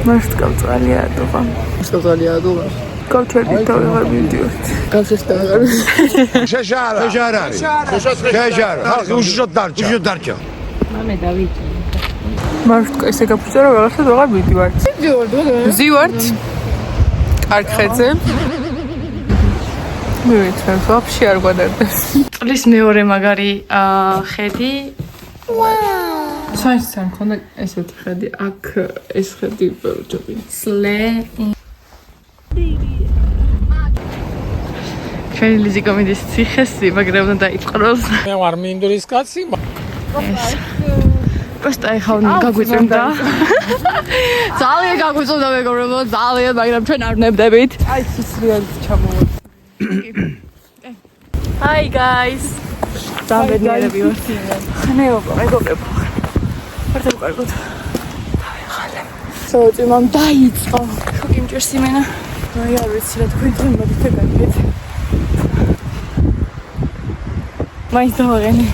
Maștcălțalia după. Maștcălțalia după. Calțării tău e idiot. Calțării tău e Șeșara. Ușor darca. Mame David. Maștcă este capuțără, lasă doar idiot. Ziuart. Arkhedze. მივიცნებს, ვაფშე არ გვადარდეს. წლის მეორე მაგარი ხედი. საერთოდ მქონდა ესეთი ხედი, აქ ეს ხედი ბევრჯობი. სლე. ჩვენი ლიზიკო მიდის ციხესი, მაგრამ უნდა დაიწყროს. მე ვარ მინდურის კაცი. просто ეხლა გაგვიწევდა. ძალიან გაგვიწევდა მეგობრებო, ძალიან, მაგრამ ჩვენ არ ნებდებით. აი სისრიალით ჩამოვა. Hi guys. Დავედნერები ვარ. ხნეობა, მეგობრებო. ვართ კარგად. დავიხალე. სოწი მამ დაიწყო. შოკი მჭირს იმენა. აი არ ვიცი რა თქვენ თვითონ მოდით გაგეთ. მაინც დავაღენე.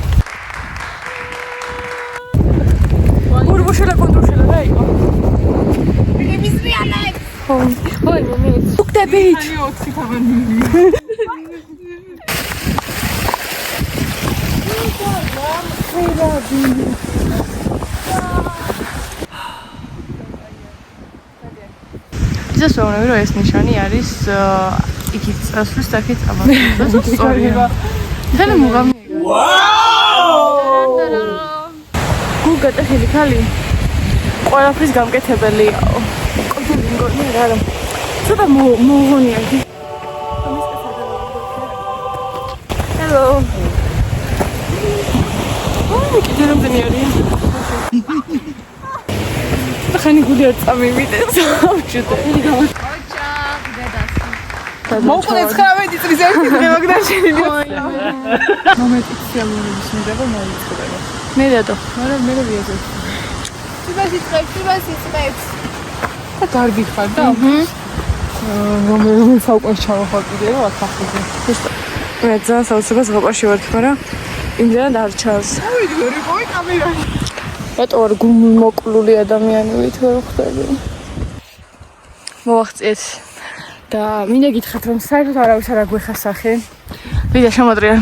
გურბუშელა კონტროლშელა რა იყო? მისრიალებს. Ой, მომეც. უკდებით. აი 4 თავანი. Იზას ვეუბნები, რომ ეს ნიშანი არის იქით წასვლის საკეთ ამას. სწორია. ხელი მუღამია. ვაუ! გუგატეხილი ხალი. ყველაფრის გამკეთებელიაო. გონი რა რა. ცოტა მოღონია იგი. Hello. Gidelim deniyorum. Hani gidiyor tamamıydı. Savcıda. Moğolets kahvedi trizerki de baklar şeyini. Mehmet istiyorum bunu düşünce ama ne istiyor? Ne dedi? Nereye diyecek? Şurası. Da garbi xarda. Romeo საუკეთესო ჩავახალდე რა თახზე. მე ძალიან საოცრებას გაყარში ვარ თქარა. იმდენად არ ჩანს. ავიდი როგორი კამერაში. რატო არ მოკლული ადამიანი ვით ვერ ხდები. მოვახწიეთ. და მინდა გითხრათ რომ საერთოდ არავის არ აგვეხა სახე. ვიდა შემოტრიან.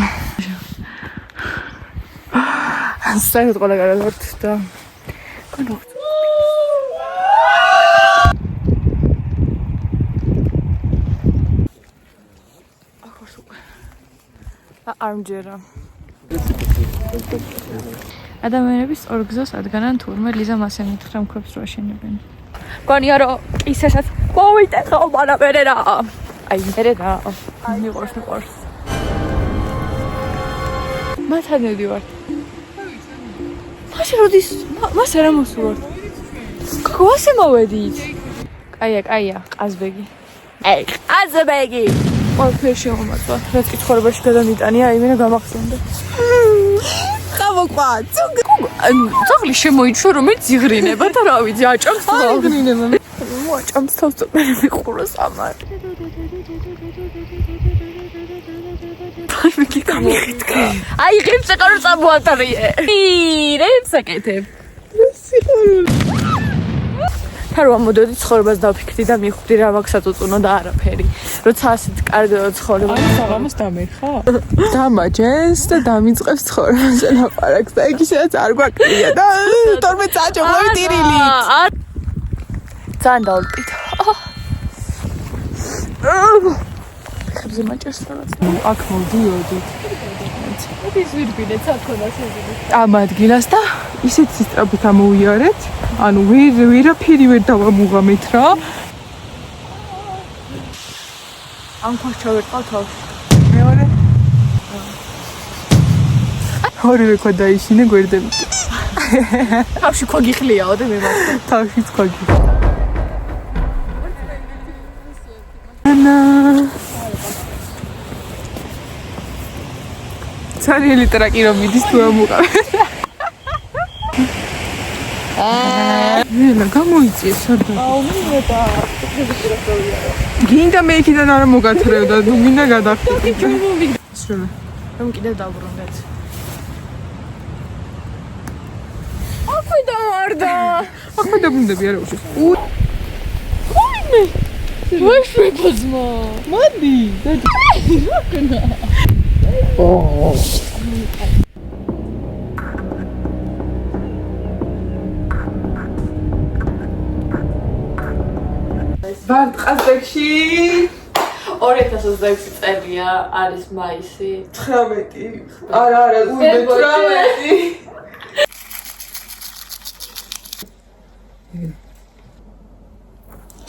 საერთოდ ყველა კარგად ვართ და კონო armjera. ადამიანების ორ გზას ადგანან თურმე ლიზა მასე მითხრა მქვებს რო აშენებენ. გონია რომ ისესაც მოვიტეხო მაგრამ მე რა. აი მე რა. მიყვარს. მათანები ვარ. მაშინ როდის მას არ მოსულობ. გასე მოვედით. კაია, ყაზბეგი. აი, ყაზბეგი. ყველაფერში შემომაწვა. რაც კი ცხოვრებაში გადამიტანია, იმენა გამახსენდა. ხამოყვა. ძაღლი შემოიჩვრო რომ მე ძიღრინება და რა ვიცი, აჭამს თავს. ძიღრინება. მოაჭამს თავს და მე მიყუროს ამარ. ფაიფი გამიხტკა. აი, ღებს ეკარო წამოატარიე. რებს აკეთებ. ფარვა მოდოდი ცხოვრებას დავფიქრდი და მივხვდი რა მაქვს საწუწუნო და არაფერი. როცა ასეთ კარგი ცხოვრება. აი საღამოს დამერხა? დამაჯეს და დამიწყებს ცხოვრებას ლაპარაკს და იგი შეაც არ გვაკლია და 12 საათი ვლევით ირილით. ძალიან დავlpit. ხებზე მაჭერს რაღაც. აქ მოდიოდით. ის ვირბინეთ საქმე შეგვიძლია. ამ ადგილას და ისეთ სისტრაფით ამოვიარეთ. ანუ ვერაფერი ვერ დავამუღამეთ რა. ამ ქვას ჩავერტყავ თავს. მეორე. ორივე ქვა დაიშინე გვერდებით. თავში ქვა გიხლიაო და მე მართლა. თავშიც ქვა გიხლია. ანა. ძალიან ლიტერატი რომ მიდის თუ ამუყავ. ნელა გამოიწიეს სადა. აუ მინდა. გინდა მე იქიდან არ მოგათრევდა, თუ მინდა გადახტი. ისროლა. რომ კიდევ დავბრუნდეთ. აქვე დავარდა. აქვე დაბრუნდები არა უშო. ვაშვებაზმა. მოდი. ვარ ყაზბეგში 2026 წელია არის მაისი 19 არა 18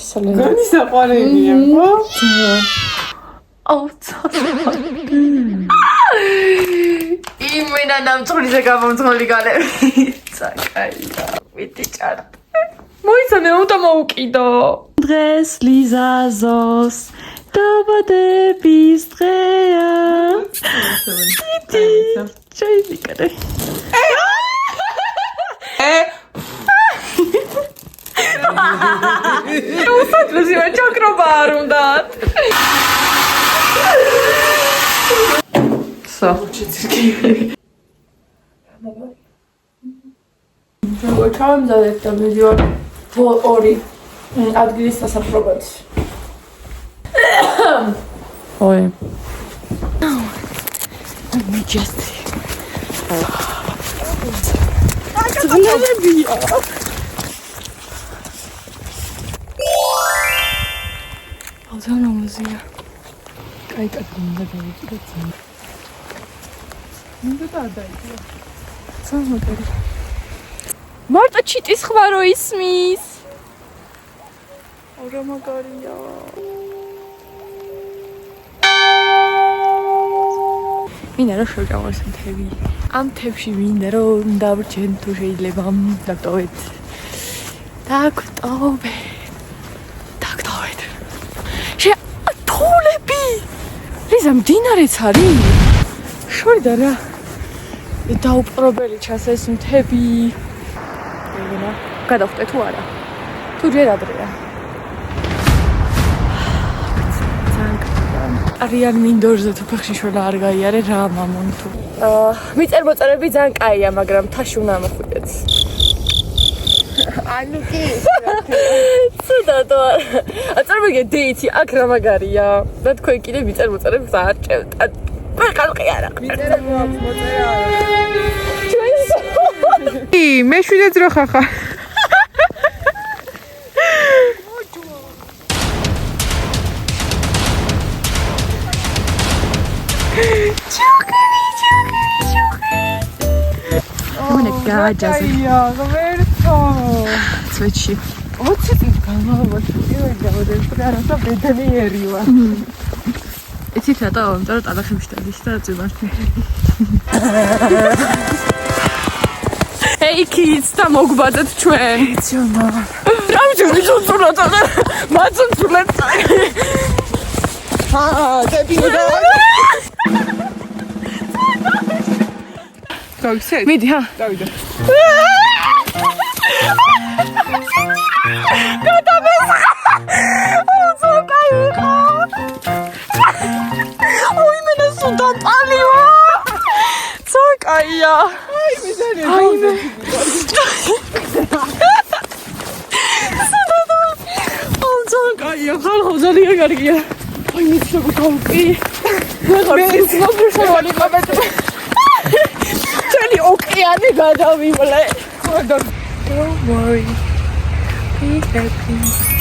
სალენი საყვარელია ხო? იმენა დამწრიზე გამომწოლი გალები საკაია ვიტი ჭარ მოიცანე უნდა მოუკიდო დღეს ლიზაზოს დაბადების დღეა ჩაიდი კადე უსაძვესი ჩაკრობა არ უნდათ სა როგორ ჩავამზადეთ და მივიდივარ ორი ადგილის სასაფრობად ой მიჯესტი ძნელებია ავტონომიზია კაი უნდა გავიწოდოთ მინდა დააიქვა სამოტერი მარტო ჩიტის ხმა რო ისმის არა მაგარია მინდა რომ შევჭამოს მთები ამ მთებში მინდა რომ დავრჩენ თუ შეიძლება დაგტოვეთ თულები ლიზა მდინარეც არის შორდა რა დაუპყრობელი ჩანს ეს მთები ეგენა გადავხტე თუ არა თუ ჯერ ადრეა არიან მინდორზე თუ ფეხში შოლა არ გაიარე რა მამონ თუ მიწერ-მოწერები ძალიან კაია მაგრამ თაში უნდა მოხვიდეთ ანუ კი ცუდადო აწარმოიგე დეითი აქ რა მაგარია და თქვენ კიდე მიწერ-მოწერებს აარჩევთ ყალყი არა მოწერა ი მეშვიდე ძრო ხახა გაჯაზი ღმერთო ცვეთში 20 წლის განმავლობაში პირველი გამოდები და რასა ბედნიერი ვარ იცით რატო იმიტომ რომ ტალახებში დადის და წვიმართი Hey kids, და მოგბადეთ ჩვენ. ძონა რამჯერმე ზუსტად და მაწუნწულებ. დებინო და გავიქცე? მიდი, ჰა. დავიდე. ой, მე სუდან პალიო. Цакая. აი, მიზანი. Цакая, ხალხო ძალიან კარგია. აი, მიცნობ გავკი. მე მოგშევალი მომენტი. Tell ოკეანე გადავიმლე. Don't worry. Be happy.